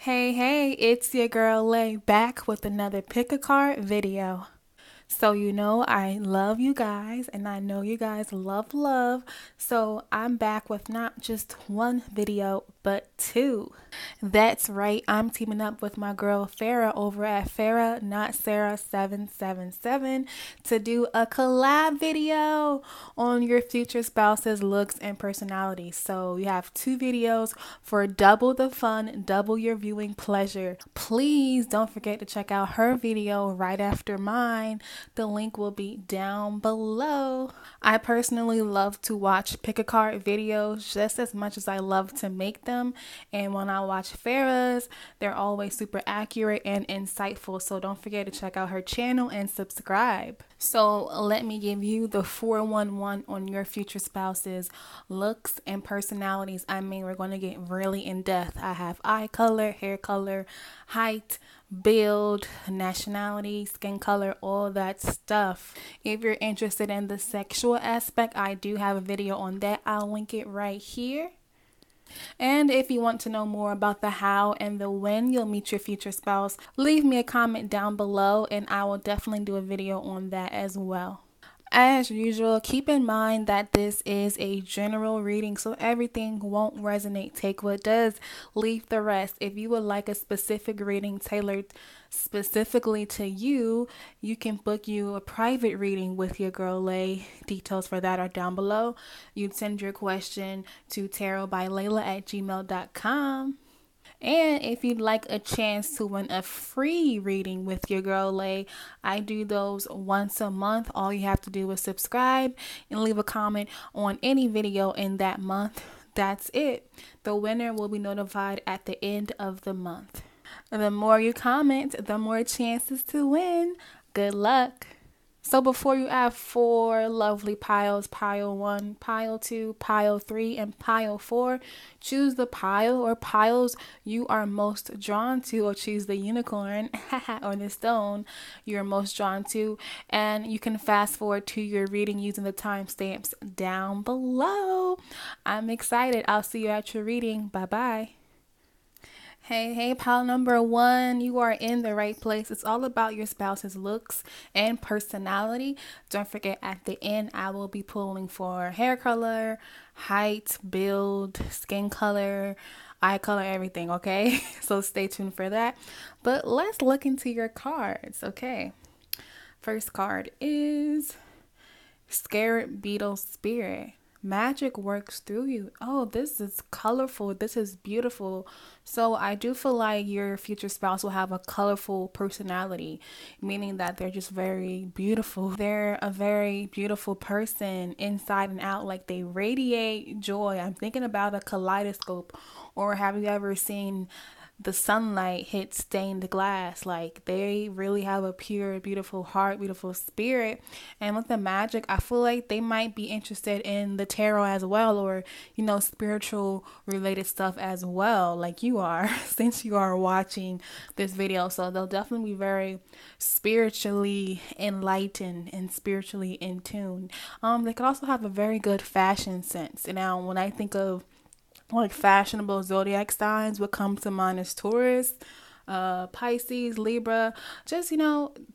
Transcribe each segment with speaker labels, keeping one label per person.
Speaker 1: Hey, it's your girl Lay back with another pick a card video. So, I love you guys and I know you guys love. So, I'm back with not just one video, but two. That's right, I'm teaming up with my girl Farah over at Farah Not Sarah 777 to do a collab video on your future spouse's looks and personality. So, you have two videos for double the fun, double your viewing pleasure. Please don't forget to check out her video right after mine. The link will be down below. I personally love to watch pick a card videos just as much as I love to make them. And when I watch Farah's, they're always super accurate and insightful. So don't forget to check out her channel and subscribe. So let me give you the 411 on your future spouse's looks and personalities. I mean, we're going to get really in depth. I have eye color, hair color, height, build, nationality, skin color, all that stuff. If you're interested in the sexual aspect, I do have a video on that. I'll link it right here. And if you want to know more about the how and the when you'll meet your future spouse, leave me a comment down below and I will definitely do a video on that as well. As usual, keep in mind that this is a general reading, so everything won't resonate. Take what does, leave the rest. If you would like a specific reading tailored specifically to you, you can book you a private reading with your girl Lay. Details for that are down below. You'd send your question to tarotbylayla@gmail.com. And if you'd like a chance to win a free reading with your girl Lay, I do those once a month. All you have to do is subscribe and leave a comment on any video in that month. That's it. The winner will be notified at the end of the month. The more you comment, the more chances to win. Good luck. So before you have four lovely piles, pile 1, pile 2, pile 3, and pile 4, choose the pile or piles you are most drawn to, or choose the unicorn or the stone you're most drawn to, and you can fast forward to your reading using the timestamps down below. I'm excited. I'll see you at your reading. Bye-bye. Hey, pile number 1, you are in the right place. It's all about your spouse's looks and personality. Don't forget, at the end, I will be pulling for hair color, height, build, skin color, eye color, everything, okay? So stay tuned for that. But let's look into your cards, okay? First card is Scarab Beetle Spirit. Magic works through you. Oh, this is colorful. This is beautiful. So I do feel like your future spouse will have a colorful personality, meaning that they're just very beautiful. They're a very beautiful person inside and out. Like, they radiate joy. I'm thinking about a kaleidoscope. Or have you ever seen the sunlight hit stained glass? Like, they really have a pure, beautiful heart, beautiful spirit. And with the magic, I feel like they might be interested in the tarot as well, or spiritual related stuff as well, like you are since you are watching this video. So they'll definitely be very spiritually enlightened and spiritually in tune. They could also have a very good fashion sense. Now, when I think of like fashionable zodiac signs, what comes to mind is Taurus, Pisces, Libra. Just,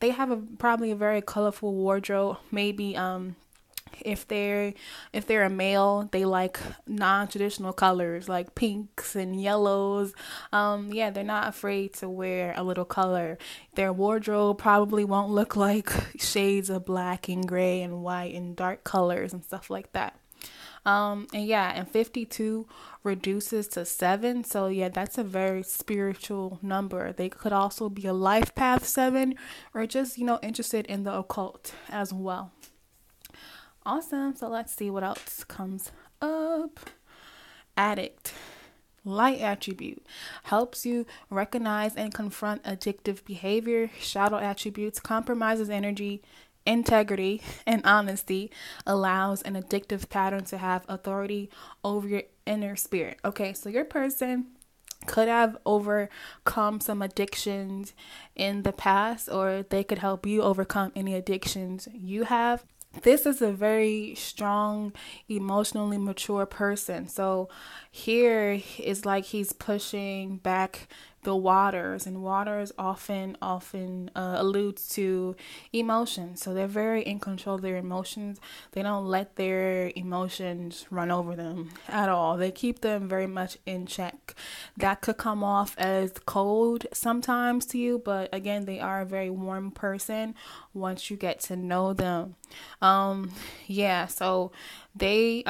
Speaker 1: they have probably a very colorful wardrobe. Maybe if they're a male, they like non-traditional colors like pinks and yellows. Yeah, they're not afraid to wear a little color. Their wardrobe probably won't look like shades of black and gray and white and dark colors and stuff like that. And 52 reduces to 7. So yeah, that's a very spiritual number. They could also be a life path 7, or just, interested in the occult as well. Awesome. So let's see what else comes up. Addict. Light attribute. Helps you recognize and confront addictive behavior. Shadow attributes. Compromises energy, integrity, and honesty. Allows an addictive pattern to have authority over your inner spirit. Okay, so your person could have overcome some addictions in the past, or they could help you overcome any addictions you have. This is a very strong, emotionally mature person. So here is like he's pushing back the waters, and waters often alludes to emotions. So they're very in control of their emotions. They don't let their emotions run over them at all. They keep them very much in check. That could come off as cold sometimes to you, but again, they are a very warm person once you get to know them. Yeah, so they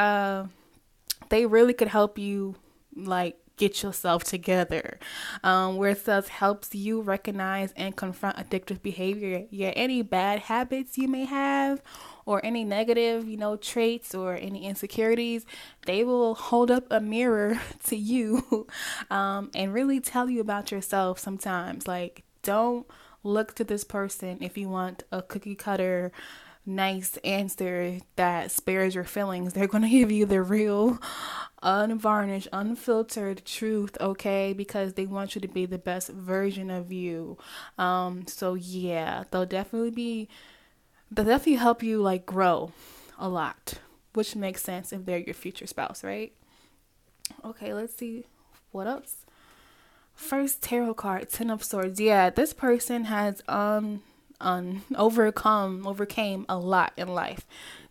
Speaker 1: really could help you like get yourself together, where it says helps you recognize and confront addictive behavior. Yeah, any bad habits you may have, or any negative, traits, or any insecurities, they will hold up a mirror to you, and really tell you about yourself sometimes. Like, don't look to this person if you want a cookie cutter nice answer that spares your feelings. They're going to give you the real, unvarnished, unfiltered truth, okay? Because they want you to be the best version of you. So yeah, they'll definitely help you like grow a lot, which makes sense if they're your future spouse, right? Okay, let's see what else. First tarot card, Ten of Swords. Yeah, this person has overcame a lot in life.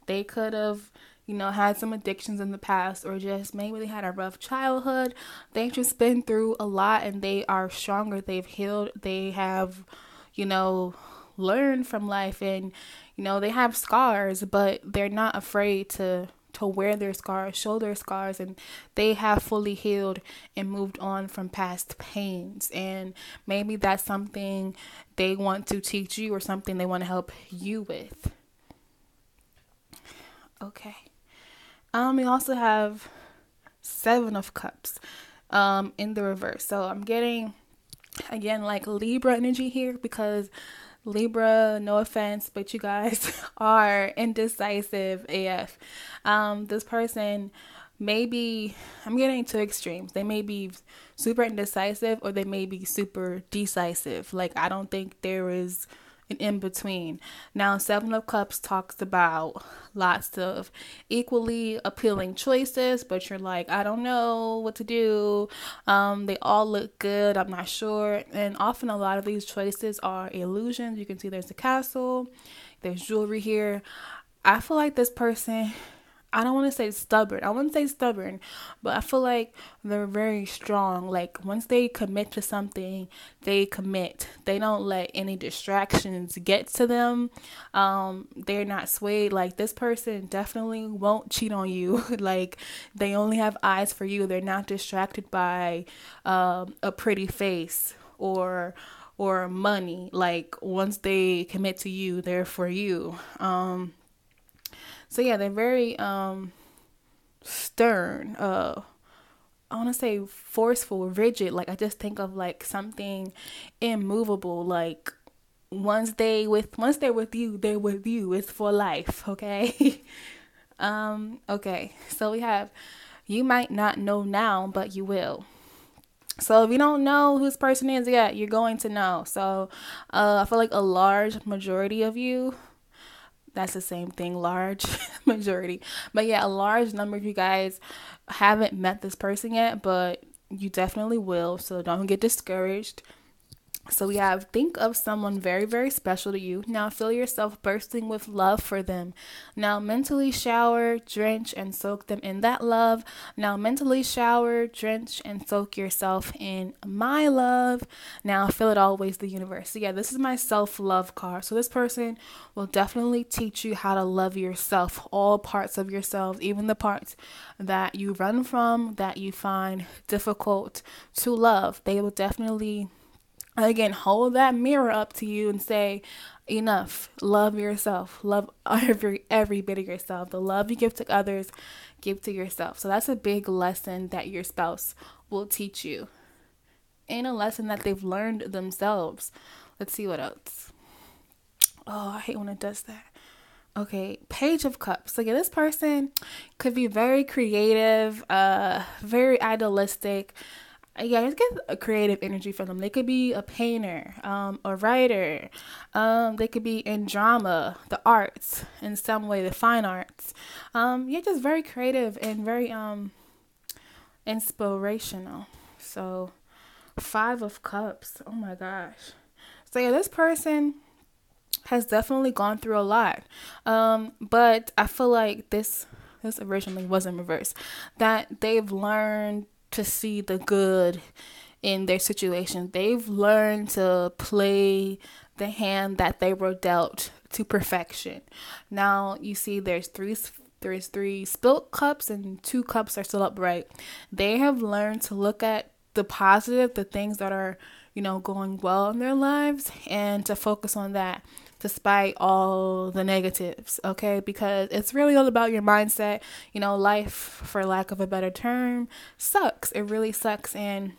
Speaker 1: They could have, had some addictions in the past, or just maybe they had a rough childhood. They've just been through a lot, and they are stronger. They've healed. They have, learned from life, and they have scars, but they're not afraid to wear their scars, show their scars, and they have fully healed and moved on from past pains. And maybe that's something they want to teach you, or something they want to help you with. Okay. We also have Seven of Cups in the reverse. So I'm getting, again, like Libra energy here, because Libra, no offense, but you guys are indecisive AF. This person maybe, I'm getting two extremes. They may be super indecisive, or they may be super decisive. Like, I don't think there is an in between. Now, Seven of Cups talks about lots of equally appealing choices, but you're like, I don't know what to do. They all look good. I'm not sure. And often a lot of these choices are illusions. You can see there's a castle, there's jewelry here. I feel like this person, I don't want to say stubborn. I wouldn't say stubborn, but I feel like they're very strong. Like, once they commit to something, they commit. They don't let any distractions get to them. They're not swayed. Like, this person definitely won't cheat on you. Like, they only have eyes for you. They're not distracted by a pretty face or money. Like, once they commit to you, they're for you. So yeah, they're very stern. I want to say forceful, rigid. Like, I just think of like something immovable. Like, once they're with you, they're with you. It's for life. Okay. Okay. So we have, you might not know now, but you will. So if you don't know who this person is yet, you're going to know. So I feel like a large majority of you, that's the same thing, large majority. But yeah, a large number of you guys haven't met this person yet, but you definitely will. So don't get discouraged. So we have, think of someone very, very special to you. Now feel yourself bursting with love for them. Now mentally shower, drench, and soak them in that love. Now mentally shower, drench, and soak yourself in my love. Now feel it always, the universe. So yeah, this is my self-love card. So this person will definitely teach you how to love yourself, all parts of yourself, even the parts that you run from, that you find difficult to love. They will definitely, again, hold that mirror up to you and say, enough. Love yourself. Love every bit of yourself. The love you give to others, give to yourself. So that's a big lesson that your spouse will teach you, and a lesson that they've learned themselves. Let's see what else. Oh, I hate when it does that. Okay, Page of Cups. So yeah, this person could be very creative, very idealistic. Yeah, just get a creative energy from them. They could be a painter, a writer. They could be in drama, the arts, in some way, the fine arts. Yeah, just very creative and very inspirational. So Five of Cups. Oh my gosh. So yeah, this person has definitely gone through a lot. But I feel like this originally was in reverse. That they've learned to see the good in their situation. They've learned to play the hand that they were dealt to perfection. Now you see there's three spilt cups and 2 cups are still upright. They have learned to look at the positive, the things that are, going well in their lives, and to focus on that despite all the negatives, okay? Because it's really all about your mindset. Life, for lack of a better term, sucks. It really sucks, and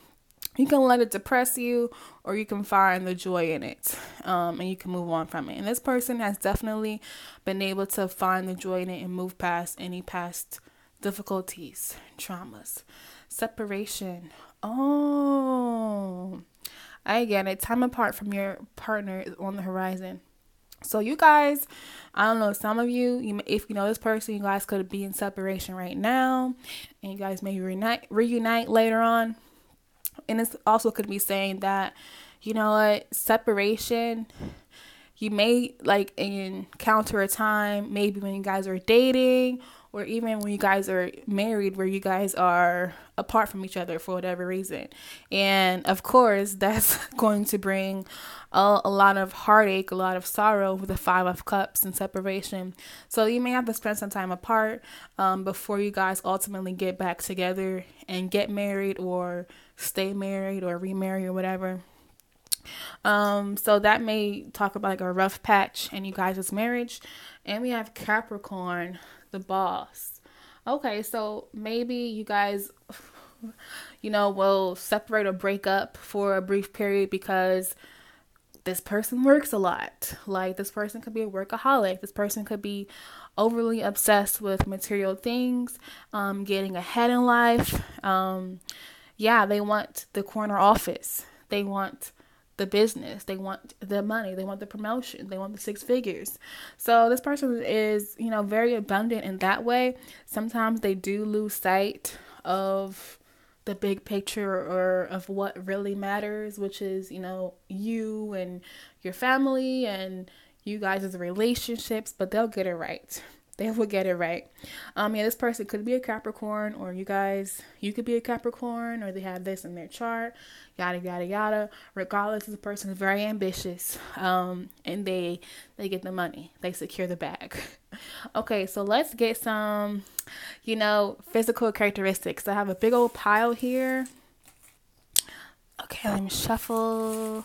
Speaker 1: you can let it depress you, or you can find the joy in it, and you can move on from it. And this person has definitely been able to find the joy in it and move past any past difficulties, traumas. Separation. Oh, I get it. Time apart from your partner is on the horizon. So you guys, I don't know, some of you, if you know this person, you guys could be in separation right now, and you guys may reunite later on. And this also could be saying that, separation, you may encounter a time maybe when you guys are dating, or even when you guys are married, where you guys are apart from each other for whatever reason. And of course, that's going to bring a lot of heartache, a lot of sorrow with the 5 of Cups and separation. So you may have to spend some time apart before you guys ultimately get back together and get married, or stay married, or remarry, or whatever. So that may talk about a rough patch in you guys' marriage. And we have Capricorn, the boss. Okay, so maybe you guys, will separate or break up for a brief period because this person works a lot. Like, this person could be a workaholic. This person could be overly obsessed with material things, getting ahead in life. They want the corner office. They want the business. They want the money. They want the promotion. They want the 6 figures. So this person is, very abundant in that way. Sometimes they do lose sight of the big picture, or of what really matters, which is, you and your family and you guys' relationships, but they'll get it right. They will get it right. This person could be a Capricorn, or you could be a Capricorn, or they have this in their chart, yada, yada, yada. Regardless, this person is very ambitious, and they get the money. They secure the bag. Okay, so let's get some, physical characteristics. I have a big old pile here. Okay, let me shuffle.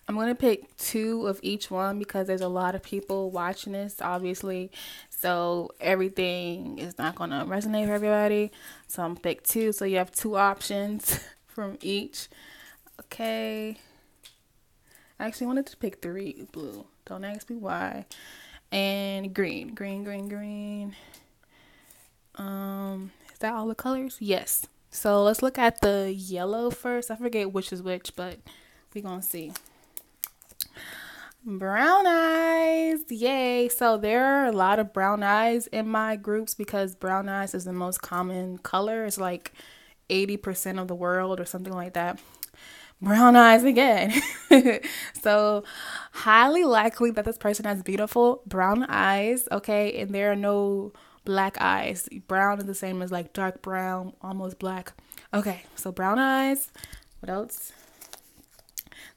Speaker 1: I'm going to pick 2 of each one because there's a lot of people watching this, obviously. So everything is not going to resonate for everybody. So I'm going to pick 2. So you have 2 options from each. Okay. I actually wanted to pick 3. Blue. Don't ask me why. And green. Green. Is that all the colors? Yes. So let's look at the yellow first. I forget which is which, but we're going to see. Brown eyes. Yay. So there are a lot of brown eyes in my groups because brown eyes is the most common color. It's like 80% of the world or something like that. Brown eyes again. So highly likely that this person has beautiful brown eyes. Okay. And there are no black eyes. Brown is the same as like dark brown, almost black. Okay. So brown eyes. What else?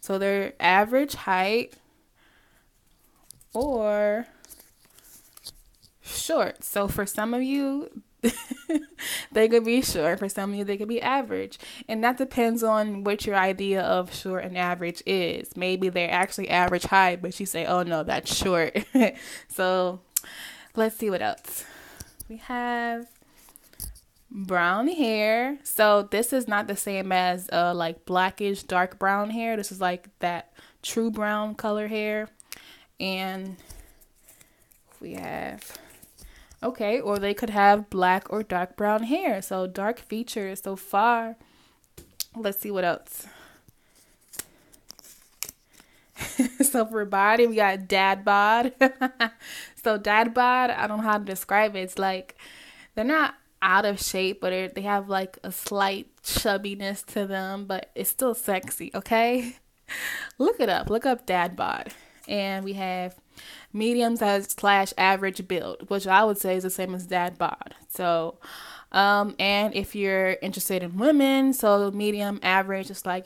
Speaker 1: So they're average height or short. So for some of you, they could be short. For some of you, they could be average. And that depends on what your idea of short and average is. Maybe they're actually average height, but you say, oh no, that's short. So let's see what else. We have brown hair. So this is not the same as like blackish dark brown hair. This is like that true brown color hair. And we have, okay, or they could have black or dark brown hair. So dark features so far. Let's see what else. So for body, we got dad bod. So dad bod, I don't know how to describe it. It's like they're not out of shape, but they have like a slight chubbiness to them, but it's still sexy, okay? Look it up. Look up dad bod. And we have medium size / average build, which I would say is the same as dad bod. So, and if you're interested in women, so medium, average, is like,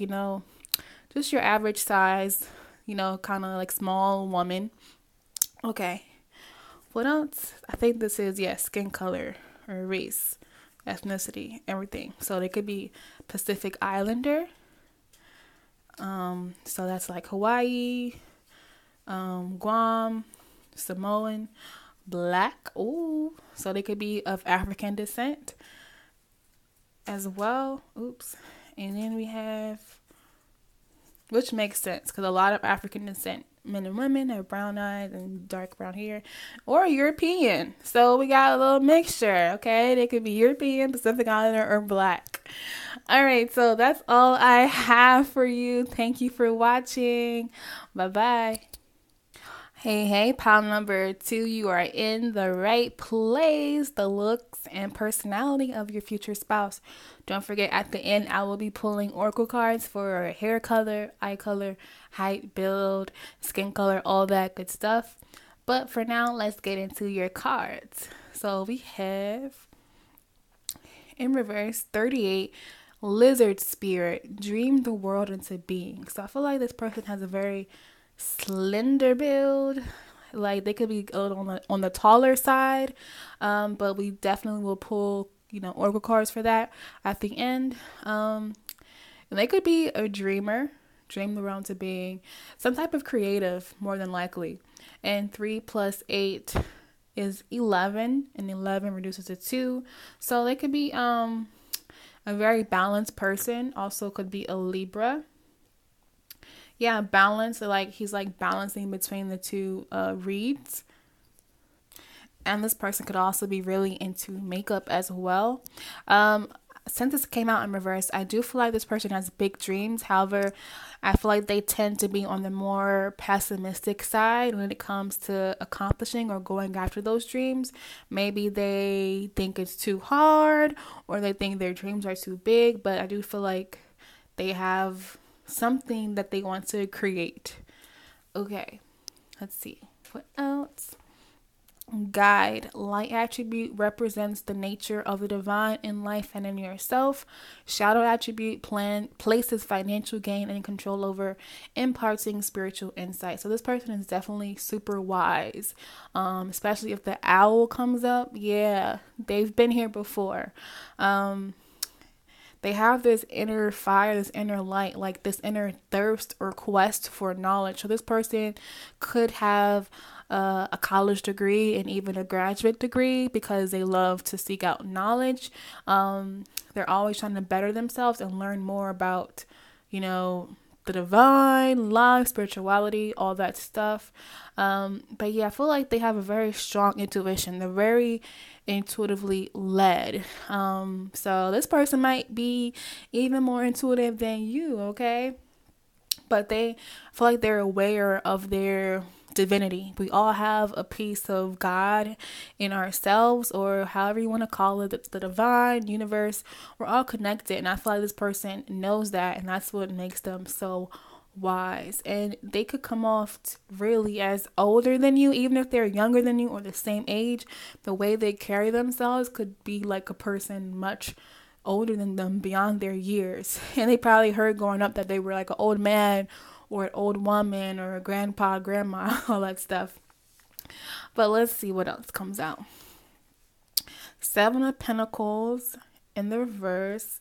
Speaker 1: just your average size, kind of like small woman. Okay. What else? I think this is, skin color or race, ethnicity, everything. So they could be Pacific Islander. So that's like Hawaii, Guam, Samoan, Black. Ooh, so they could be of African descent as well. Oops. And then we have, which makes sense because a lot of African descent men and women have brown eyes and dark brown hair, or European. So we got a little mixture, okay? They could be European, Pacific Islander, or Black. All right, so that's all I have for you. Thank you for watching. Bye-bye. Hey, pile number 2, you are in the right place. The looks and personality of your future spouse. Don't forget, at the end, I will be pulling oracle cards for hair color, eye color, height, build, skin color, all that good stuff. But for now, let's get into your cards. So we have, in reverse, 38, lizard spirit, dream the world into being. So I feel like this person has a very slender build. Like they could be a little on the taller side, but we definitely will pull oracle cards for that at the end. And they could be a dreamer, dream the world into being, some type of creative, more than likely. And 3 + 8 is 11, and 11 reduces to 2. So they could be a very balanced person. Also could be a Libra. Yeah, balance. Like he's like balancing between the two reads. And this person could also be really into makeup as well. Since this came out in reverse, I do feel like this person has big dreams. However, I feel like they tend to be on the more pessimistic side when it comes to accomplishing or going after those dreams. Maybe they think it's too hard, or they think their dreams are too big. But I do feel like they have something that they want to create. Okay, let's see. What else? Guide. Light attribute represents the nature of the divine in life and in yourself. Shadow attribute places financial gain and control over, imparting spiritual insight. So this person is definitely super wise, especially if the owl comes up. Yeah, they've been here before. They have this inner fire, this inner light, like this inner thirst or quest for knowledge. So this person could have a college degree and even a graduate degree because they love to seek out knowledge. They're always trying to better themselves and learn more about, the divine, life, spirituality, all that stuff. But yeah, I feel like they have a very strong intuition. They're very intuitively led. So this person might be even more intuitive than you, okay? But they feel like they're aware of their divinity. We all have a piece of God in ourselves, or however you want to call it, the divine, universe. We're all connected, and I feel like this person knows that, and that's what makes them so wise. And they could come off really as older than you, even if they're younger than you or the same age. The way they carry themselves could be like a person much older than them, beyond their years. And they probably heard growing up that they were like an old man or an old woman or a grandpa, grandma, all that stuff. But let's see what else comes out. 7 of Pentacles in the reverse.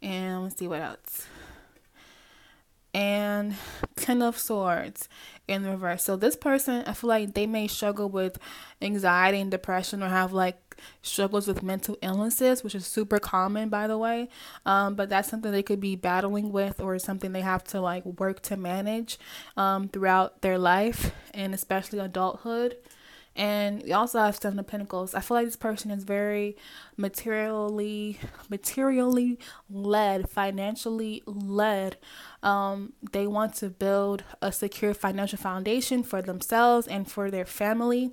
Speaker 1: And let's see what else. And 10 of Swords in the reverse. So this person, I feel like they may struggle with anxiety and depression, or have like struggles with mental illnesses, which is super common, by the way. But that's something they could be battling with, or something they have to like work to manage throughout their life, and especially adulthood. And we also have Seven of Pentacles. I feel like this person is very materially led, financially led. They want to build a secure financial foundation for themselves and for their family.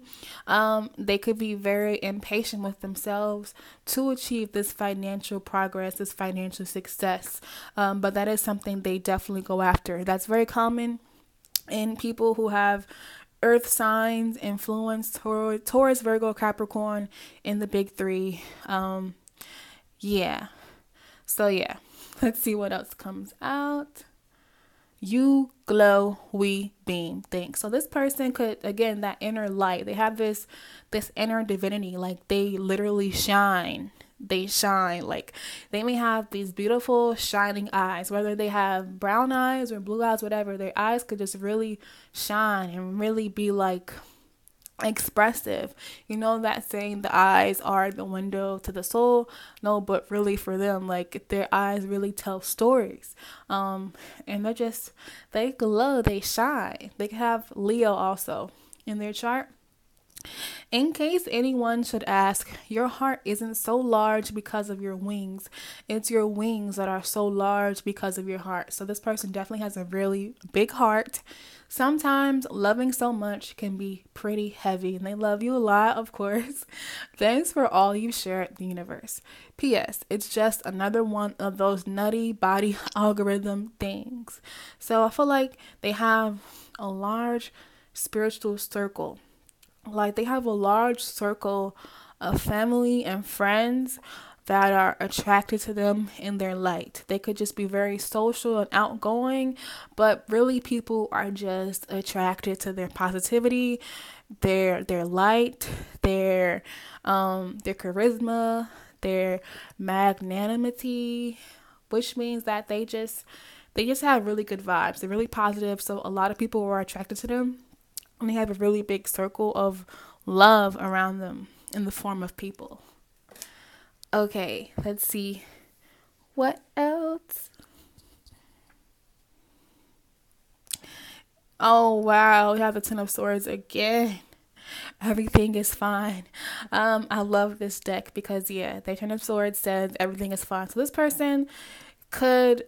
Speaker 1: They could be very impatient with themselves to achieve this financial progress, this financial success. But that is something they definitely go after. That's very common in people who have earth signs influence, Taurus, Virgo, Capricorn in the big three. Yeah. So yeah, let's see what else comes out. You glow, we beam. Thanks. So this person could, again, that inner light. They have this inner divinity. Like they literally shine. They shine. Like they may have these beautiful shining eyes, whether they have brown eyes or blue eyes, whatever. Their eyes could just really shine and really be like expressive. You know that saying, the eyes are the window to the soul? No, but really for them, like their eyes really tell stories. And they glow, they shine. They have Leo also in their chart. In case anyone should ask, your heart isn't so large because of your wings. It's your wings that are so large because of your heart. So this person definitely has a really big heart. Sometimes loving so much can be pretty heavy, and they love you a lot, of course. Thanks for all you share at the universe. P.S. It's just another one of those nutty body algorithm things. So I feel like they have a large spiritual circle. Like they have a large circle of family and friends that are attracted to them in their light. They could just be very social and outgoing, but really people are just attracted to their positivity, their light, their charisma, their magnanimity, which means that they just have really good vibes. They're really positive, so a lot of people are attracted to them. And they have a really big circle of love around them in the form of people. Okay, let's see. What else? Oh, wow. We have the Ten of Swords again. Everything is fine. I love this deck because, yeah, the Ten of Swords says everything is fine. So this person could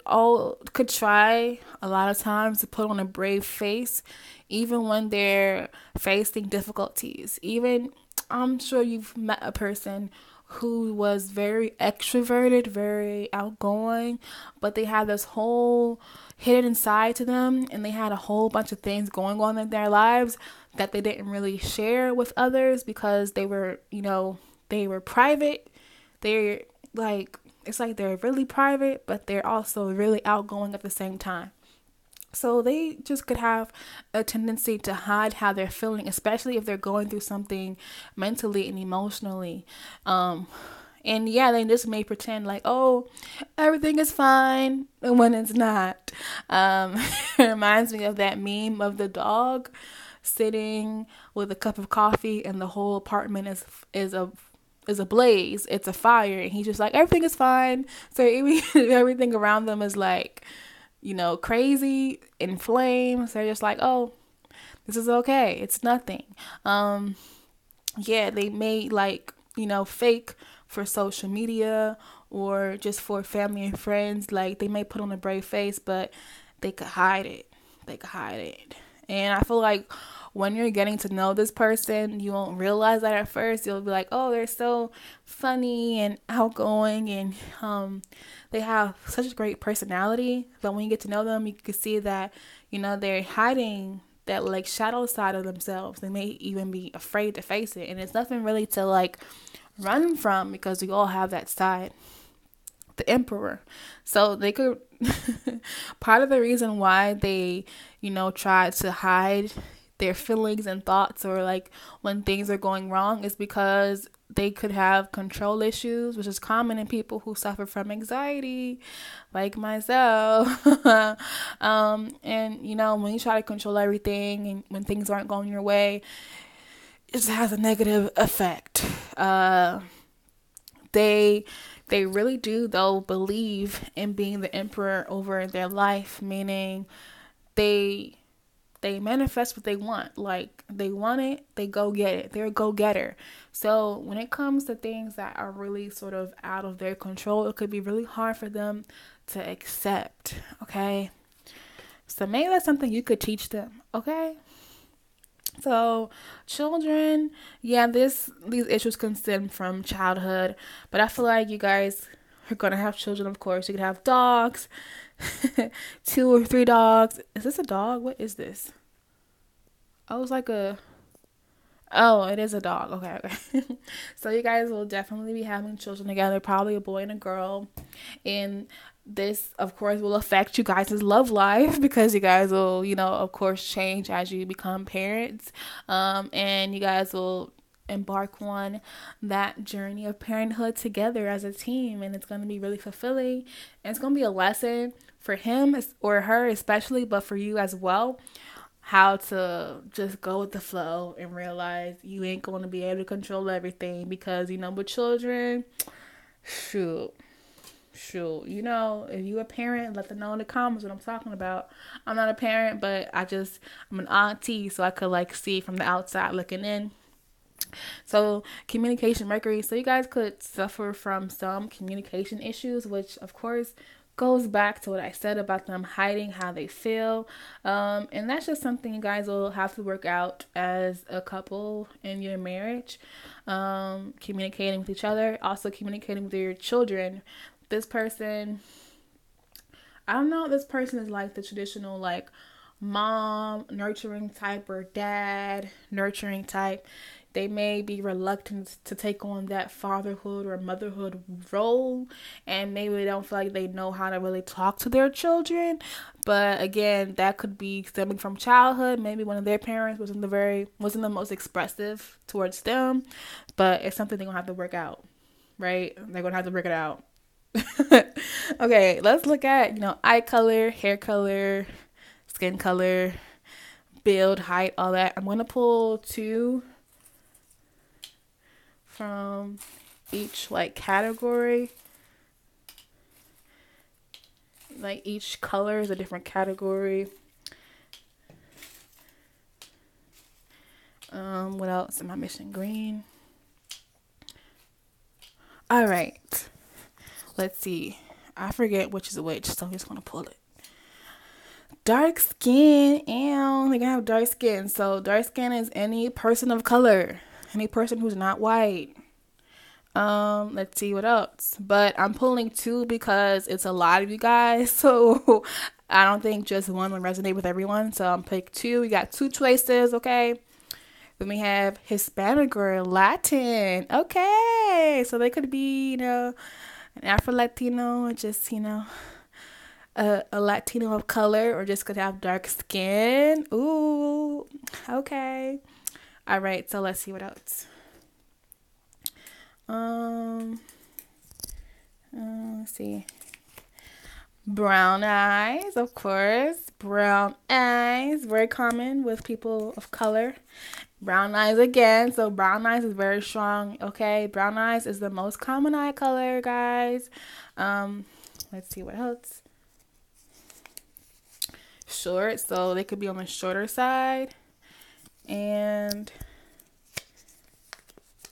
Speaker 1: try a lot of times to put on a brave face even when they're facing difficulties. Even I'm sure you've met a person who was very extroverted, very outgoing, but they had this whole hidden side to them, and they had a whole bunch of things going on in their lives that they didn't really share with others because they were private. They're like, it's like they're really private, but they're also really outgoing at the same time. So they just could have a tendency to hide how they're feeling, especially if they're going through something mentally and emotionally. And yeah, they just may pretend like, oh, everything is fine when it's not. It reminds me of that meme of the dog sitting with a cup of coffee and the whole apartment is a blaze. It's a fire, and he's just like, everything is fine. So everything around them is like, crazy, in flames. They're just like, oh, this is okay. It's nothing. Yeah, they may fake for social media or just for family and friends. Like they may put on a brave face, but they could hide it. And I feel like when you're getting to know this person, you won't realize that at first. You'll be like, oh, they're so funny and outgoing, and they have such a great personality. But when you get to know them, you can see that, they're hiding that like shadow side of themselves. They may even be afraid to face it. And it's nothing really to run from, because we all have that side. The Emperor. So they could part of the reason why they, try to hide their feelings and thoughts, or when things are going wrong, is because they could have control issues, which is common in people who suffer from anxiety, like myself. And when you try to control everything and when things aren't going your way, it just has a negative effect. They really do, though, believe in being the emperor over their life, meaning they they manifest what they want. Like, they want it, they go get it. They're a go-getter. So when it comes to things that are really sort of out of their control, it could be really hard for them to accept, okay? So maybe that's something you could teach them, okay? So children, yeah, these issues can stem from childhood, but I feel like you guys are gonna have children, of course. You could have dogs, 2 or 3 dogs. Is this a dog? What is this? Oh, it's like a. Oh, it is a dog. Okay, okay. So you guys will definitely be having children together, probably a boy and a girl. And this, of course, will affect you guys' love life because you guys will, of course, change as you become parents. And you guys will embark on that journey of parenthood together as a team. And it's going to be really fulfilling. And it's going to be a lesson for him or her especially, but for you as well, how to just go with the flow and realize you ain't going to be able to control everything because, with children, shoot, if you a parent, let them know in the comments what I'm talking about. I'm not a parent, but I'm an auntie, so I could see from the outside looking in. So communication, Mercury. So you guys could suffer from some communication issues, which of course goes back to what I said about them hiding how they feel. And that's just something you guys will have to work out as a couple in your marriage. Communicating with each other, also communicating with your children. This person, I don't know if this person is like the traditional mom nurturing type or dad nurturing type. They may be reluctant to take on that fatherhood or motherhood role, and maybe they don't feel like they know how to really talk to their children. But again, that could be stemming from childhood. Maybe one of their parents wasn't the most expressive towards them, but it's something they're gonna have to work out, right? They're gonna have to work it out. Okay, let's look at eye color, hair color, skin color, build, height, all that. I'm gonna pull 2 from each category. Each color is a different category. What else am I missing? Green. All right, let's see. I forget which is which, so I'm just gonna pull it. Dark skin, and they're gonna have dark skin. So dark skin is any person of color, any person who's not white. Let's see what else. But I'm pulling 2 because it's a lot of you guys, so I don't think just one will resonate with everyone. So I'm pick 2. We got 2 choices, okay? Then we have Hispanic or Latin. Okay, so they could be, an Afro-Latino, just, a Latino of color, or just could have dark skin. Ooh, okay. All right, so let's see what else. Let's see. Brown eyes, of course. Brown eyes, very common with people of color. Brown eyes again. So brown eyes is very strong. Okay, brown eyes is the most common eye color, guys. Let's see what else. Short, so they could be on the shorter side. And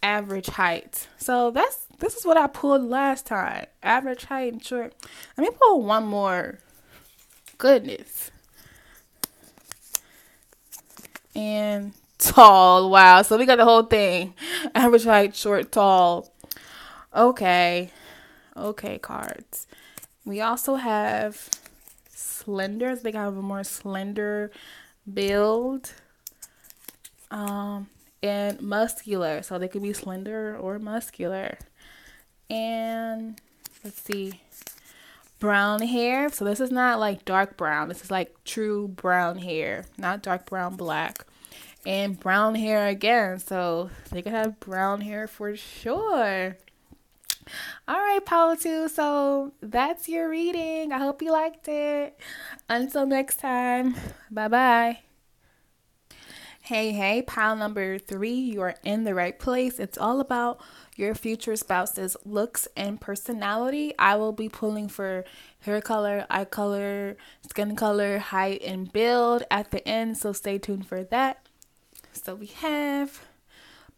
Speaker 1: average height. So this is what I pulled last time. Average height and short. Let me pull one more. Goodness. And tall. Wow. So we got the whole thing. Average height, short, tall. Okay. Okay, cards. We also have slender. They have a more slender build. And muscular. So they could be slender or muscular. And let's see. Brown hair. So this is not dark brown. This is true brown hair. Not dark brown, black. And brown hair again. So they could have brown hair for sure. All right, Power 2. So that's your reading. I hope you liked it. Until next time. Bye-bye. Hey, pile number 3, you are in the right place. It's all about your future spouse's looks and personality. I will be pulling for hair color, eye color, skin color, height, and build at the end, so stay tuned for that. So we have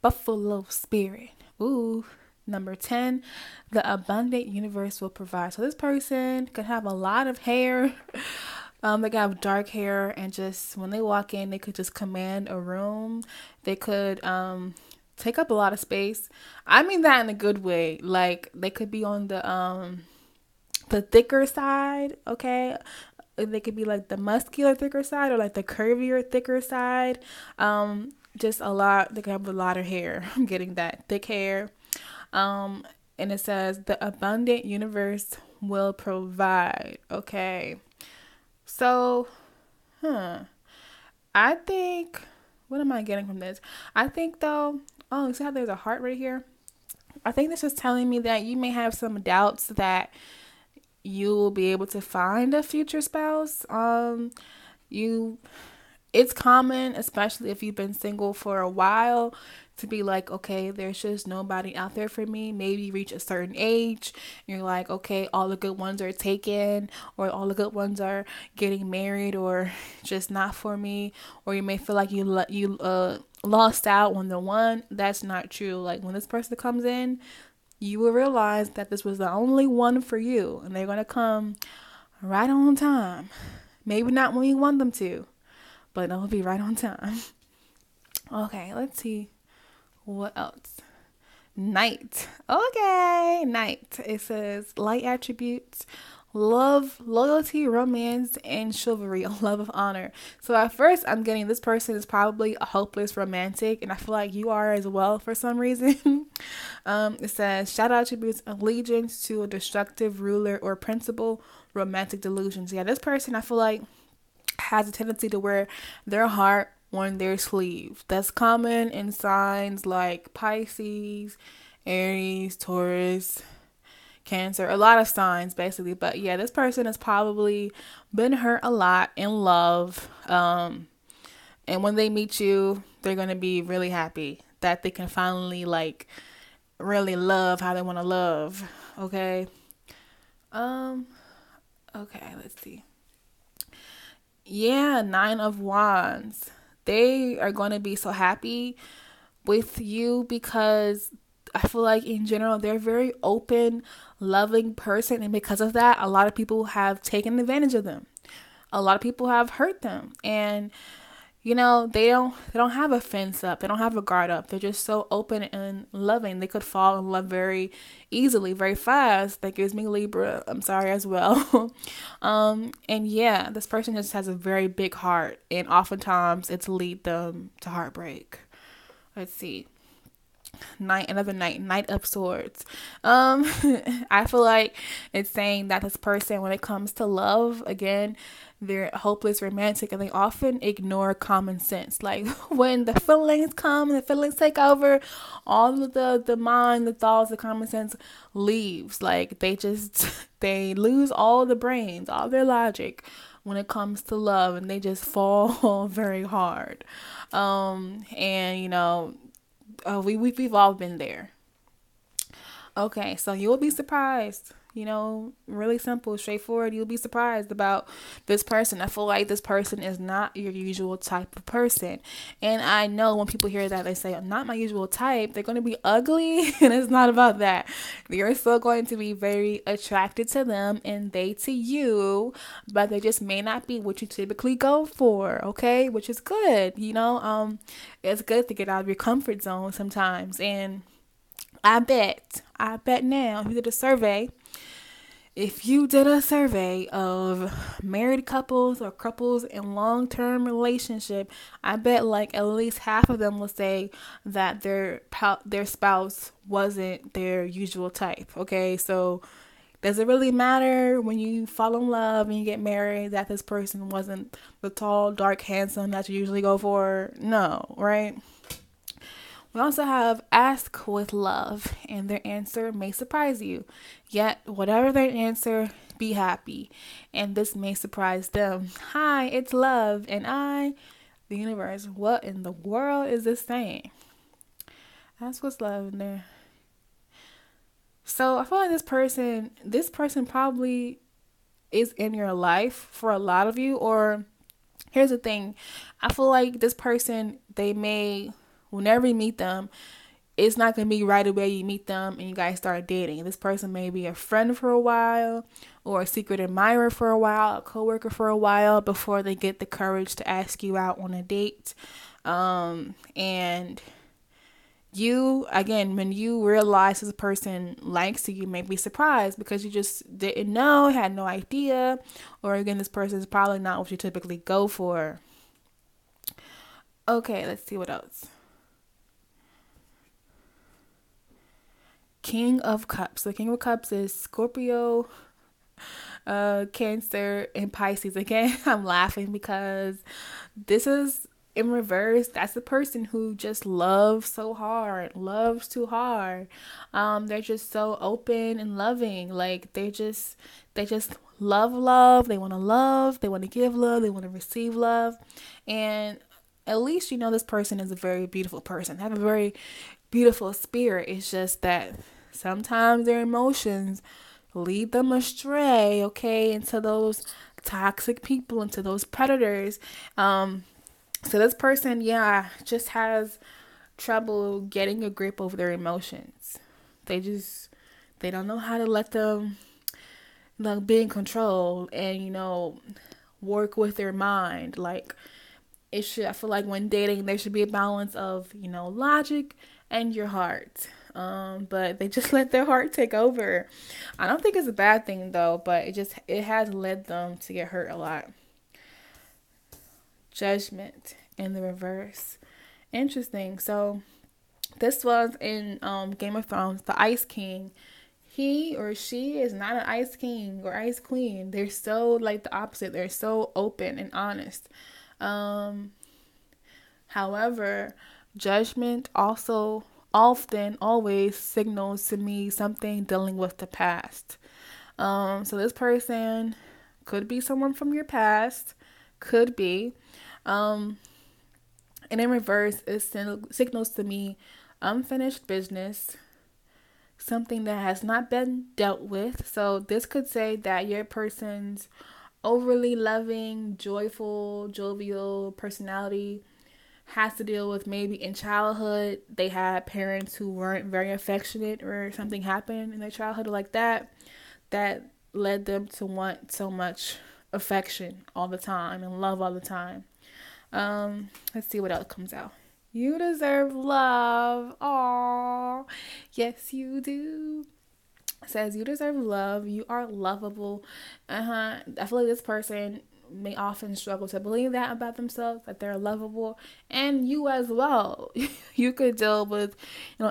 Speaker 1: Buffalo Spirit. Ooh. Number 10, the abundant universe will provide. So this person could have a lot of hair. They could have dark hair, and just when they walk in, they could just command a room. They could take up a lot of space. I mean that in a good way. Like, they could be on the thicker side, okay? They could be like the muscular thicker side, or like the curvier thicker side. Just a lot. They could have a lot of hair. I'm getting that thick hair. And it says the abundant universe will provide. Okay. So, I think, what am I getting from this? I think though, oh, you see how there's a heart right here? I think this is telling me that you may have some doubts that you will be able to find a future spouse. It's common, especially if you've been single for a while, to be like, okay, there's just nobody out there for me. Maybe you reach a certain age, and you're like, okay, all the good ones are taken, or all the good ones are getting married, or just not for me. Or you may feel like you lost out on the one. That's not true. Like, when this person comes in, you will realize that this was the only one for you, and they're gonna come right on time. Maybe not when you want them to, but it'll be right on time. Okay, let's see. What else? Knight. Okay, Knight. It says light attributes, love, loyalty, romance, and chivalry, a love of honor. So at first, I'm getting this person is probably a hopeless romantic, and I feel like you are as well for some reason. It says shadow attributes, allegiance to a destructive ruler or principle, romantic delusions. Yeah, this person I feel like has a tendency to wear their heart on their sleeve. That's common in signs like Pisces, Aries, Taurus, Cancer, a lot of signs basically. But yeah, this person has probably been hurt a lot in love. And when they meet you, they're going to be really happy that they can finally like really love how they want to love. Okay. Okay, let's see. Yeah, 9 of Wands. They are going to be so happy with you because I feel like in general, they're a very open, loving person. And because of that, a lot of people have taken advantage of them. A lot of people have hurt them. And, you know, they don't have a fence up. They don't have a guard up. They're just so open and loving. They could fall in love very easily, very fast. That gives me Libra. I'm sorry as well. And yeah, this person just has a very big heart. And oftentimes it's lead them to heartbreak. Let's see. Knight of Swords. I feel like it's saying that this person, when it comes to love, again, they're hopeless romantic, and they often ignore common sense. Like when the feelings come, the feelings take over, all of the mind, the thoughts, the common sense leaves. Like they lose all the brains, all their logic when it comes to love, and they just fall very hard. And you know, we've all been there. Okay, so you will be surprised. You know, really simple, straightforward. You'll be surprised about this person. I feel like this person is not your usual type of person. And I know when people hear that, they say, not my usual type. They're going to be ugly. And it's not about that. You're still going to be very attracted to them and they to you. But they just may not be what you typically go for. Okay, which is good. You know, it's good to get out of your comfort zone sometimes. And I bet now, if you did a survey of married couples or couples in long-term relationship, I bet like at least half of them will say that their spouse wasn't their usual type. Okay, so does it really matter when you fall in love and you get married that this person wasn't the tall, dark, handsome that you usually go for? No, right? We also have ask with love, and their answer may surprise you. Yet, whatever their answer, be happy, and this may surprise them. Hi, it's love, and the universe. What in the world is this saying? Ask what's love in there. So I feel like this person probably is in your life for a lot of you. Or here's the thing, I feel like this person, they may, whenever you meet them, it's not going to be right away you meet them and you guys start dating. This person may be a friend for a while, or a secret admirer for a while, a coworker for a while, before they get the courage to ask you out on a date. And you, again, when you realize this person likes you, you may be surprised because you just didn't know, had no idea. Or again, this person is probably not what you typically go for. Okay, let's see what else. King of Cups. The King of Cups is Scorpio, Cancer, and Pisces. Again, I'm laughing because this is in reverse. That's the person who just loves so hard, loves too hard. They're just so open and loving. Like they just love. They want to love. They want to give love. They want to receive love, and at least you know this person is a very beautiful person. They have a very beautiful spirit. It's just that sometimes their emotions lead them astray, okay, into those toxic people, into those predators. So this person, yeah, just has trouble getting a grip over their emotions. They don't know how to let them, like, be in control and, work with their mind. Like, I feel like when dating, there should be a balance of, logic and your heart. But they just let their heart take over. I don't think it's a bad thing though, but it has led them to get hurt a lot. Judgment in the reverse. Interesting. So this was in Game of Thrones, the Ice King. He or she is not an Ice King or Ice Queen. They're so like the opposite. They're so open and honest. However, judgment also often always signals to me something dealing with the past. So this person could be someone from your past, could be. And in reverse, it signals to me unfinished business, something that has not been dealt with. So this could say that your person's overly loving, joyful, jovial personality has to deal with maybe in childhood they had parents who weren't very affectionate, or something happened in their childhood like that led them to want so much affection all the time and love all the time. Let's see what else comes out. You deserve love. Aww. Yes, you do. It says you deserve love. You are lovable. I feel like this person may often struggle to believe that about themselves, that they're lovable, and you as well. You could deal with,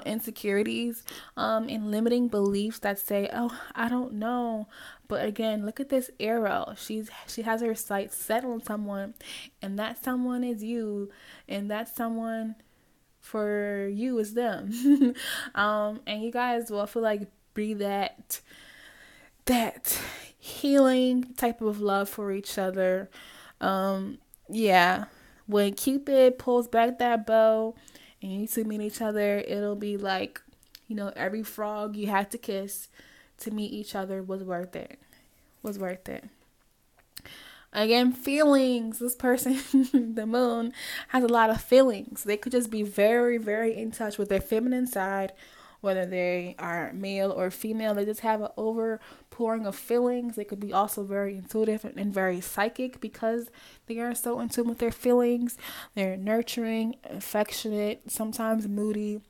Speaker 1: insecurities, and limiting beliefs that say, "Oh, I don't know." But again, look at this arrow. She has her sights set on someone, and that someone is you, and that someone for you is them. And you guys will feel like breathe that healing type of love for each other. Yeah, when Cupid pulls back that bow and you two meet each other, it'll be like, every frog you had to kiss to meet each other was worth it. Was worth it. Again, feelings. This person, the moon, has a lot of feelings. They could just be very, very in touch with their feminine side, whether they are male or female. They just have an overpouring of feelings. They could be also very intuitive and very psychic because they are so in tune with their feelings. They're nurturing, affectionate, sometimes moody,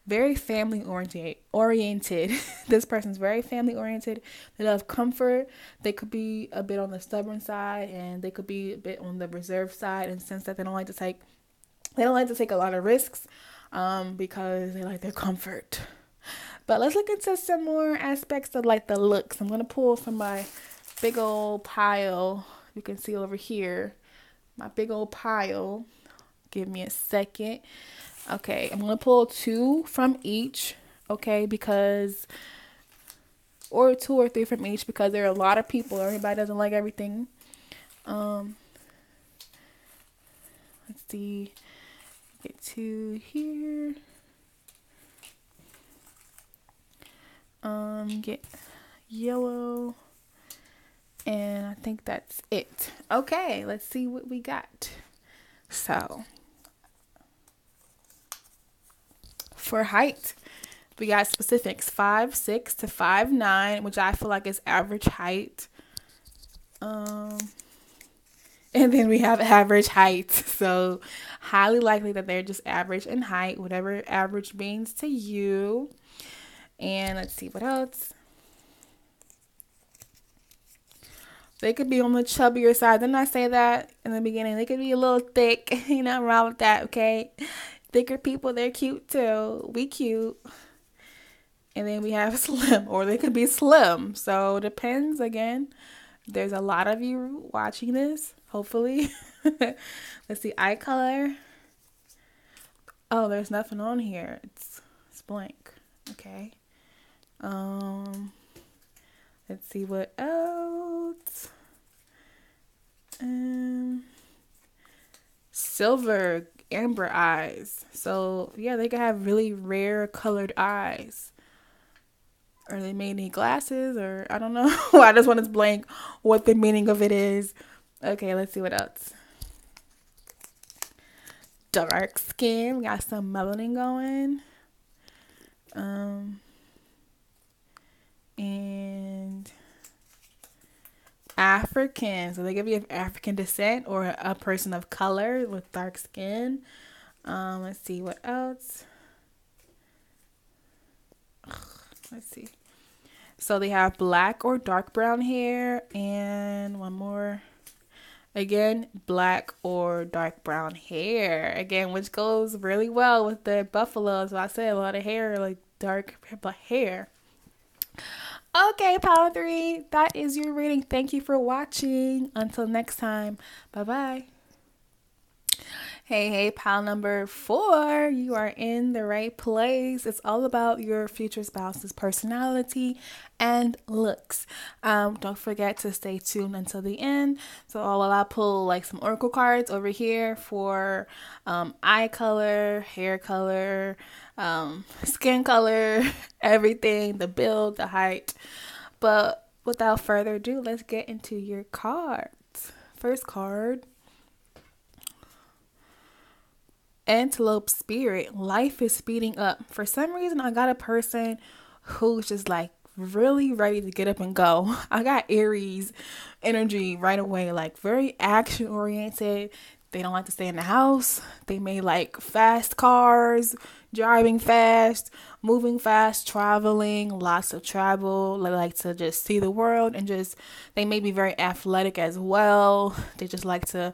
Speaker 1: very family oriented. This person's very family oriented. They love comfort. They could be a bit on the stubborn side, and they could be a bit on the reserved side in the sense that they don't like to take a lot of risks, because they like their comfort. But let's look into some more aspects of like the looks. I'm going to pull from my big old pile. You can see over here, my big old pile. Give me a second. Okay, I'm going to pull 2 from each. Okay, or 2 or 3 from each, because there are a lot of people. Everybody doesn't like everything. Let's see. Get 2 here. Get yellow. And I think that's it. Okay, let's see what we got. So, for height, we got specifics 5'6" to 5'9", which I feel like is average height. And then we have average height. So, highly likely that they're just average in height, whatever average means to you. And let's see what else. They could be on the chubbier side. Didn't I say that in the beginning? They could be a little thick. You know, wrong with that, okay? Thicker people, they're cute too. We cute. And then we have slim, or they could be slim. So it depends again. There's a lot of you watching this, hopefully. Let's see, eye color. Oh, there's nothing on here. It's blank. Okay. Let's see what else. Silver, amber eyes. So yeah, they could have really rare colored eyes. Or they may need glasses, or I don't know. I just want to blank what the meaning of it is. Okay, let's see what else. Dark skin. We got some melanin going. And African. So they could be of African descent or a person of color with dark skin. Let's see what else. Let's see. So they have black or dark brown hair, and one more. Again, black or dark brown hair. Again, which goes really well with the buffalo. So I said a lot of hair, like dark hair. Okay, Pile 3, that is your reading. Thank you for watching. Until next time, bye-bye. Hey, pile number 4, you are in the right place. It's all about your future spouse's personality and looks. Don't forget to stay tuned until the end. So I'll pull like some oracle cards over here for eye color, hair color, skin color, everything, the build, the height. But without further ado, let's get into your cards. First card. Antelope spirit. Life is speeding up. For some reason, I got a person who's just like really ready to get up and go. I got Aries energy right away, like very action oriented. They don't like to stay in the house. They may like fast cars, driving fast, moving fast, traveling, lots of travel. They like to just see the world, and just they may be very athletic as well. They just like to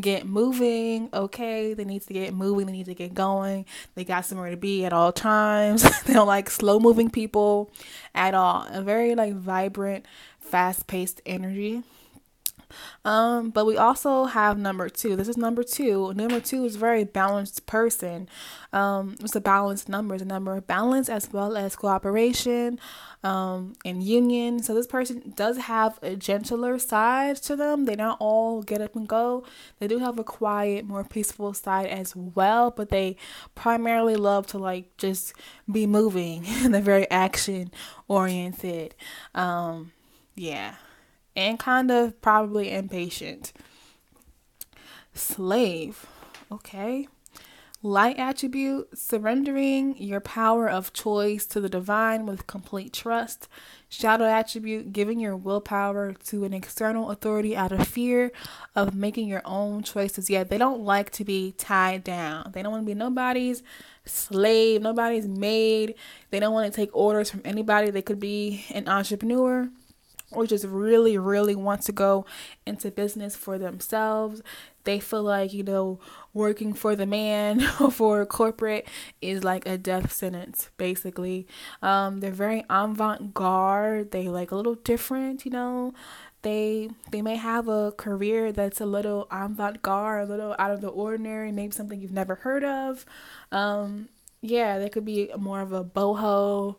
Speaker 1: get moving. Okay, they need to get moving. They need to get going. They got somewhere to be at all times. They don't like slow moving people at all. A very like vibrant, fast paced energy. But we also have number 2. This is number 2. Number 2 is a very balanced person. It's a balanced number. It's a number of balance as well as cooperation, and union. So this person does have a gentler side to them. They don't all get up and go. They do have a quiet, more peaceful side as well, but they primarily love to like just be moving. They're very action oriented. Yeah. And kind of probably impatient. Slave. Okay. Light attribute, surrendering your power of choice to the divine with complete trust. Shadow attribute, giving your willpower to an external authority out of fear of making your own choices. Yeah, they don't like to be tied down. They don't want to be nobody's slave, nobody's maid. They don't want to take orders from anybody. They could be an entrepreneur, or just really, really want to go into business for themselves. They feel like, working for the man or for corporate is like a death sentence, basically. They're very avant-garde. They like a little different, They may have a career that's a little avant-garde, a little out of the ordinary, maybe something you've never heard of. They could be more of a boho,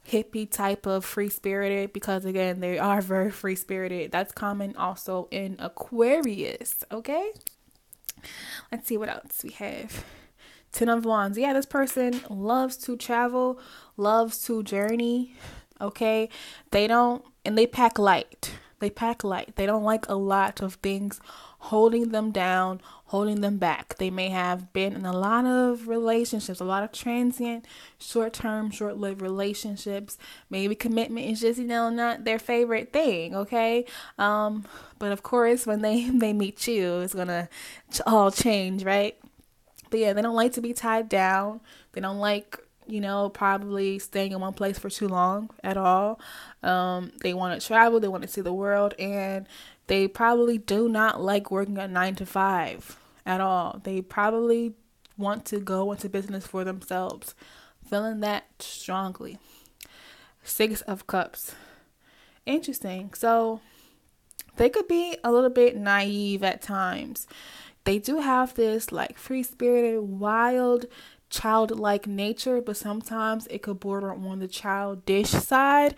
Speaker 1: hippie type of free-spirited, because again, they are very free-spirited. That's common also in Aquarius. Okay, let's see what else we have. 10 of Wands. Yeah, this person loves to travel, loves to journey. Okay, they don't, and they pack light. They pack light. They don't like a lot of things holding them down, holding them back. They may have been in a lot of relationships, a lot of transient, short term, short lived relationships. Maybe commitment is just, not their favorite thing, okay? But of course, when they meet you, it's gonna all change, right? But yeah, they don't like to be tied down. They don't like, probably staying in one place for too long at all. They want to travel, they want to see the world, and they probably do not like working a 9 to 5 at all. They probably want to go into business for themselves, feeling that strongly. 6 of Cups. Interesting. So they could be a little bit naive at times. They do have this like free spirited, wild, childlike nature, but sometimes it could border on the childish side.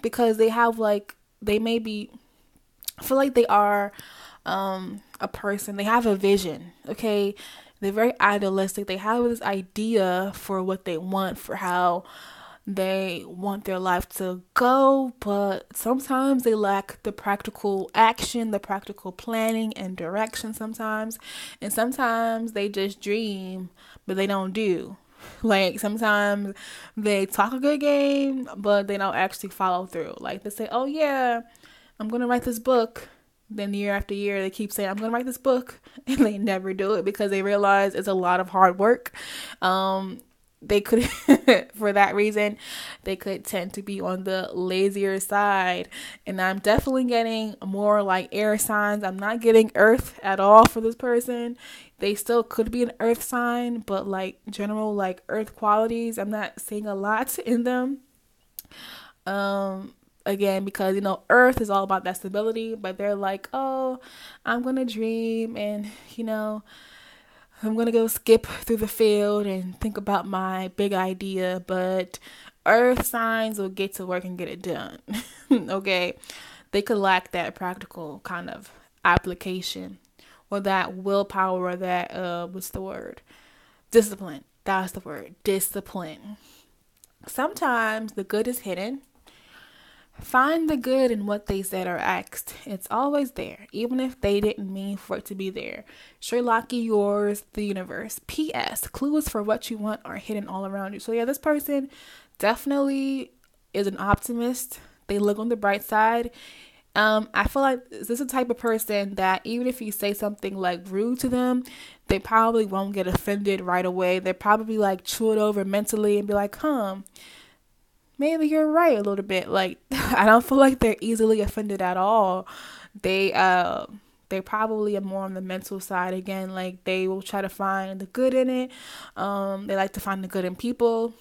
Speaker 1: Because they have like, they may be, I feel like they are a person, they have a vision, okay? They're very idealistic. They have this idea for what they want, for how they want their life to go, but sometimes they lack the practical action, the practical planning and direction sometimes. And sometimes they just dream, but they don't do. Like sometimes they talk a good game, but they don't actually follow through. Like they say, oh yeah, I'm going to write this book. Then year after year, they keep saying, I'm going to write this book. And they never do it because they realize it's a lot of hard work. They could, for that reason, they could tend to be on the lazier side. And I'm definitely getting more like air signs. I'm not getting earth at all for this person. They still could be an earth sign, but like general like earth qualities, I'm not seeing a lot in them. Again, because earth is all about that stability, but they're like, oh, I'm gonna dream, and I'm going to go skip through the field and think about my big idea, but earth signs will get to work and get it done. Okay? They could lack that practical kind of application, or that willpower, or that, what's the word? Discipline. That's the word. Discipline. Sometimes the good is hidden. Find the good in what they said or asked. It's always there, even if they didn't mean for it to be there. Sherlocky, yours, the universe. P.S. Clues for what you want are hidden all around you. So yeah, this person definitely is an optimist. They look on the bright side. I feel like this is the type of person that even if you say something like rude to them, they probably won't get offended right away. They probably like chew it over mentally and be like, maybe you're right a little bit. Like, I don't feel like they're easily offended at all. They probably are more on the mental side. Again, like they will try to find the good in it. They like to find the good in people.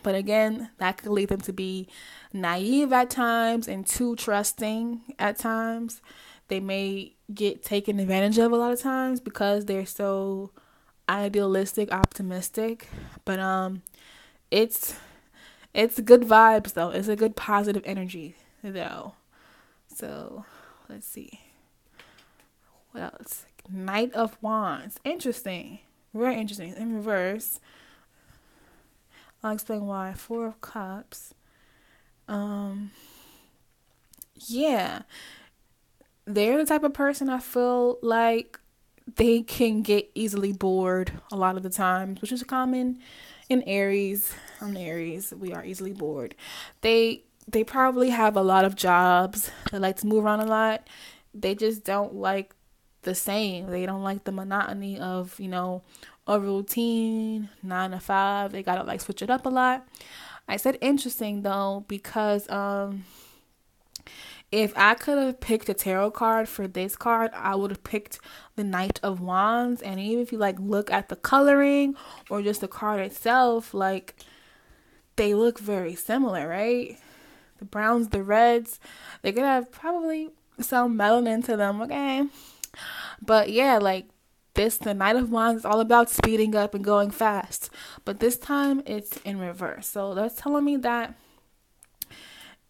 Speaker 1: But again, that could lead them to be naive at times and too trusting at times. They may get taken advantage of a lot of times because they're so idealistic, optimistic. But it's good vibes, though. It's a good positive energy, though. So, let's see. What else? Knight of Wands. Interesting. Very interesting. In reverse. I'll explain why. 4 of Cups. Yeah. They're the type of person I feel like they can get easily bored a lot of the times, which is common in Aries. I'm Aries. We are easily bored. They probably have a lot of jobs. They like to move around a lot. They just don't like the same. They don't like the monotony of, a routine, 9 to 5. They gotta like switch it up a lot. I said interesting though because if I could have picked a tarot card for this card, I would have picked the Knight of Wands. And even if you like look at the coloring or just the card itself, like they look very similar, right? The browns, the reds, they could have probably some melanin to them, okay? But yeah, like the Knight of Wands is all about speeding up and going fast. But this time it's in reverse. So that's telling me that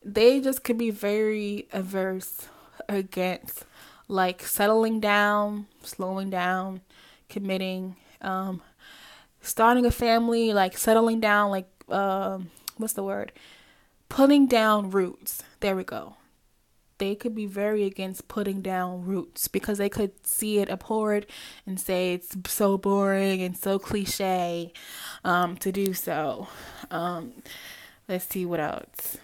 Speaker 1: they just could be very averse against like settling down, slowing down, committing, starting a family, like settling down, like what's the word? putting down roots. There we go. They could be very against putting down roots because they could see it abhorred and say it's so boring and so cliche to do so. Let's see what else.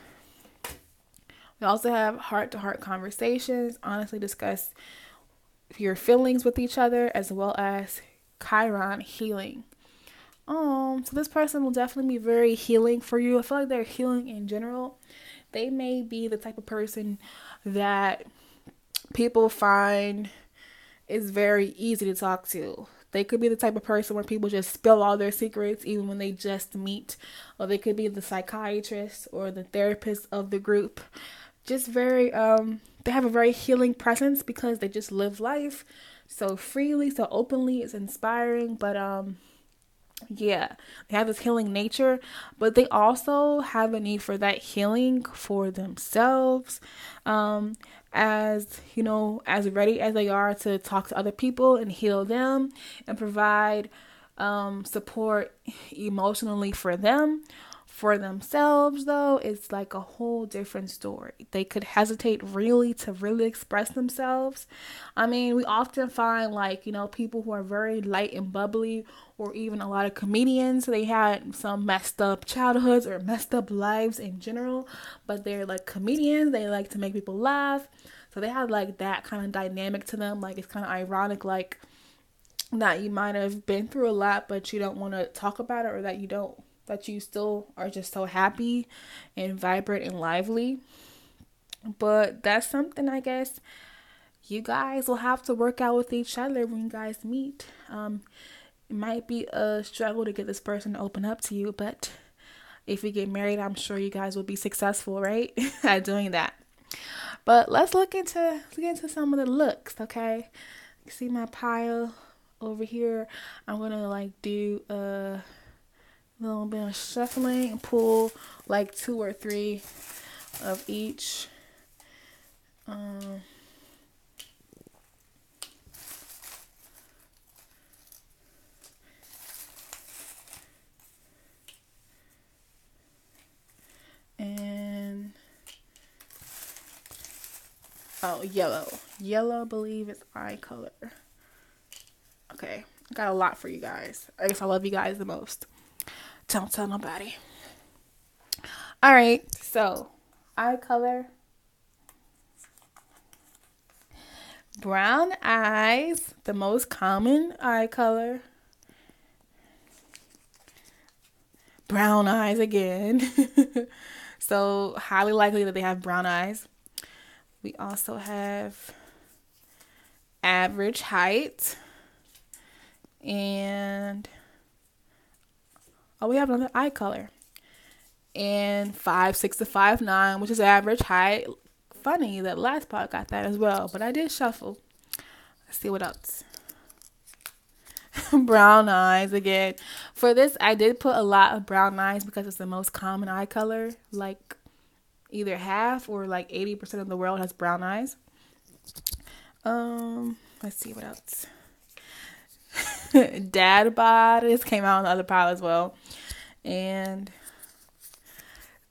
Speaker 1: We also have heart-to-heart conversations, honestly discuss your feelings with each other, as well as Chiron healing. So this person will definitely be very healing for you. I feel like they're healing in general. They may be the type of person that people find is very easy to talk to. They could be the type of person where people just spill all their secrets even when they just meet. Or they could be the psychiatrist or the therapist of the group. Just very, they have a very healing presence because they just live life so freely, so openly. It's inspiring, but yeah, they have this healing nature, but they also have a need for that healing for themselves. As you know, as ready as they are to talk to other people and heal them and provide support emotionally for them. For themselves, though, it's like a whole different story. They could hesitate to really express themselves. I mean, we often find people who are very light and bubbly, or even a lot of comedians, they had some messed up childhoods or messed up lives in general, but they're like comedians. They like to make people laugh. So they have like that kind of dynamic to them. Like, it's kind of ironic, like that you might have been through a lot, but you don't want to talk about it, or that you still are just so happy and vibrant and lively. But that's something I guess you guys will have to work out with each other when you guys meet. It might be a struggle to get this person to open up to you, but if you get married, I'm sure you guys will be successful, right? At doing that. But let's look into some of the looks, okay? You see my pile over here. I'm gonna do a little bit of shuffling and pull like 2 or 3 of each. And yellow. Yellow, I believe, is eye color. Okay, I got a lot for you guys. I guess I love you guys the most. Don't tell nobody. All right, so eye color. Brown eyes, the most common eye color. Brown eyes again. So highly likely that they have brown eyes. We also have average height. And we have another eye color. And 5'6" to 5'9", which is average height. Funny that last part got that as well, but I did shuffle. Let's see what else. Brown eyes again. For this, I did put a lot of brown eyes because it's the most common eye color. Like either half or like 80% of the world has brown eyes. Let's see what else. Dad bod. This came out on the other pile as well. And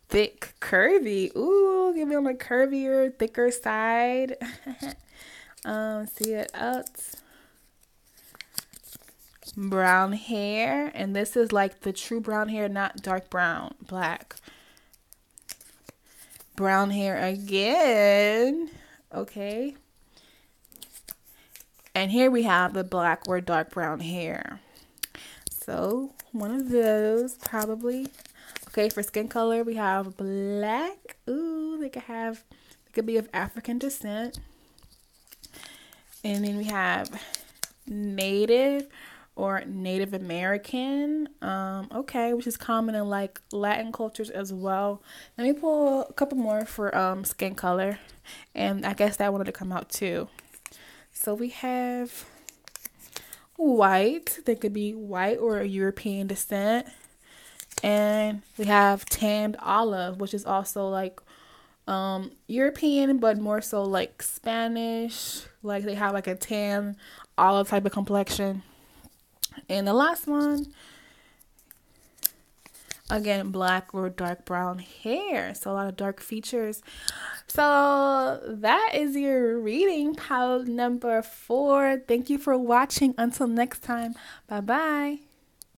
Speaker 1: thick, curvy. Ooh, give me on the curvier, thicker side. See it else. Brown hair. And this is like the true brown hair, not dark brown, black. Brown hair again. Okay. And here we have the black or dark brown hair. So one of those probably. Okay, for skin color, we have black. Ooh, they could be of African descent. And then we have Native or Native American. Okay, which is common in like Latin cultures as well. Let me pull a couple more for skin color. And I guess that wanted to come out too. So we have white. They could be white or European descent. And we have tanned olive, which is also like European, but more so like Spanish. Like they have like a tan olive type of complexion. And the last one, again, black or dark brown hair. So a lot of dark features. So that is your reading pile number 4. Thank you for watching. Until next time. Bye bye.